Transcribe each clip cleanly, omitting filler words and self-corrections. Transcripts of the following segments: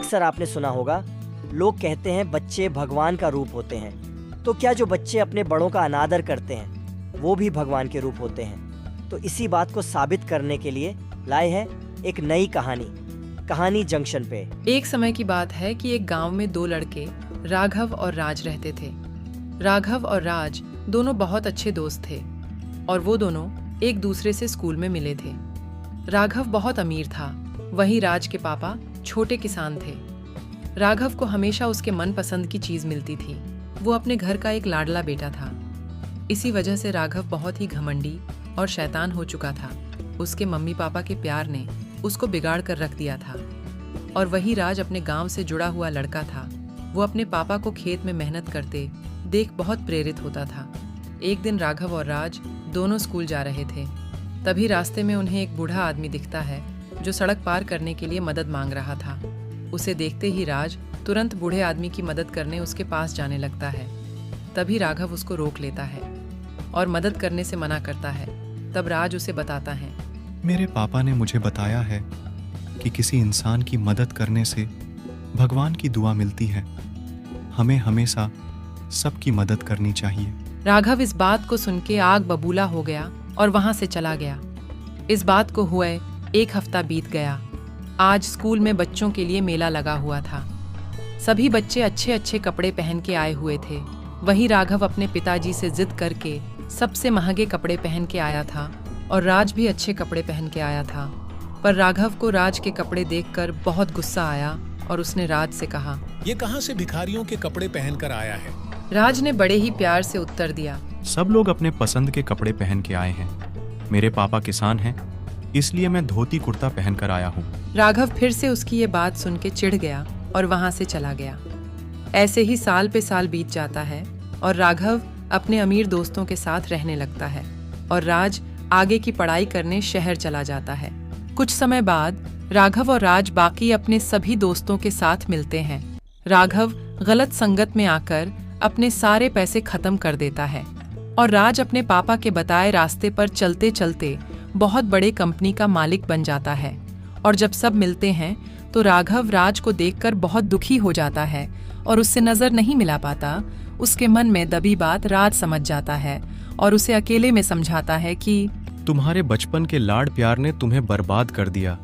अक्सर आपने सुना होगा, लोग कहते हैं बच्चे भगवान का रूप होते हैं। तो क्या जो बच्चे अपने बड़ों का अनादर करते हैं वो भी भगवान के रूप होते हैं? तो इसी बात को साबित करने के लिए लाए हैं एक नई कहानी जंक्शन पे। एक समय की बात है कि एक गांव में दो लड़के राघव और राज रहते थे। राघव और राज दोनों बहुत अच्छे दोस्त थे और वो दोनों एक दूसरे से स्कूल में मिले थे। राघव बहुत अमीर था, वहीं राज के पापा छोटे किसान थे। राघव को हमेशा उसके मनपसंद की चीज मिलती थी। वो अपने घर का एक लाडला बेटा था। इसी वजह से राघव बहुत ही घमंडी और शैतान हो चुका था। उसके मम्मी पापा के प्यार ने उसको बिगाड़ कर रख दिया था। और वही राज अपने गांव से जुड़ा हुआ लड़का था। वो अपने पापा को खेत में मेहनत करते देख बहुत प्रेरित होता था। एक दिन राघव और राज दोनों स्कूल जा रहे थे। तभी रास्ते में उन्हें एक बूढ़ा आदमी दिखता है जो सड़क पार करने के लिए मदद मांग रहा था। उसे देखते ही राज तुरंत बूढ़े आदमी की मदद करने उसके पास जाने लगता है। तभी राघव उसको रोक लेता है और मदद करने से मना करता है। तब राज उसे बताता है, मेरे पापा ने मुझे बताया है कि किसी इंसान की मदद करने से भगवान की दुआ मिलती है। हमें हमेशा सबकी मदद करनी चाहिए। राघव इस बात को सुन के आग बबूला हो गया और वहां से चला गया। इस बात को हुए 1 हफ्ता बीत गया। आज स्कूल में बच्चों के लिए मेला लगा हुआ था। सभी बच्चे अच्छे अच्छे कपड़े पहन के आए हुए थे। वहीं राघव अपने पिताजी से जिद करके सबसे महंगे कपड़े पहन के आया था और राज भी अच्छे कपड़े पहन के आया था। पर राघव को राज के कपड़े देखकर बहुत गुस्सा आया और उसने राज से कहा, ये कहाँ से भिखारियों के कपड़े पहनकर आया है? राज ने बड़े ही प्यार से उत्तर दिया, सब लोग अपने पसंद के कपड़े पहन के आए हैं। मेरे पापा किसान हैं, इसलिए मैं धोती कुर्ता पहनकर आया हूँ। राघव फिर से उसकी ये बात सुन के चिढ़ गया और वहां से चला गया। ऐसे ही साल पे साल बीत जाता है और राघव अपने अमीर दोस्तों के साथ रहने लगता है और राज आगे की पढ़ाई करने शहर चला जाता है। कुछ समय बाद राघव और राज बाकी अपने सभी दोस्तों के साथ मिलते हैं। राघव गलत संगत में आकर अपने सारे पैसे खत्म कर देता है और राज अपने पापा के बताए रास्ते पर चलते चलते बहुत बड़े कंपनी का मालिक बन जाता है। और जब सब मिलते हैं तो राघव राज को देखकर बहुत दुखी हो जाता है और उससे नजर नहीं मिला पाता। उसके मन में दबी बात राज समझ जाता है और उसे अकेले में समझाता है कि तुम्हारे बचपन के लाड प्यार ने तुम्हें बर्बाद कर दिया।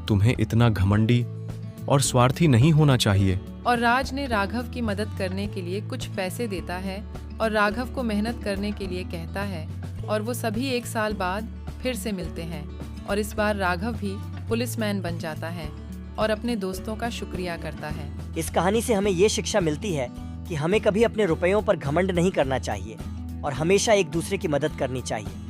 तुम्हें इतना घमंडी और स्वार्थी नहीं होना चाहिए। और राज ने राघव की मदद करने के लिए कुछ पैसे देता है और राघव को मेहनत करने के लिए कहता है और वो सभी 1 साल बाद फिर से मिलते हैं। और इस बार राघव भी पुलिसमैन बन जाता है और अपने दोस्तों का शुक्रिया करता है। इस कहानी से हमें ये शिक्षा मिलती है कि हमें कभी अपने रुपयों पर घमंड नहीं करना चाहिए और हमेशा एक दूसरे की मदद करनी चाहिए।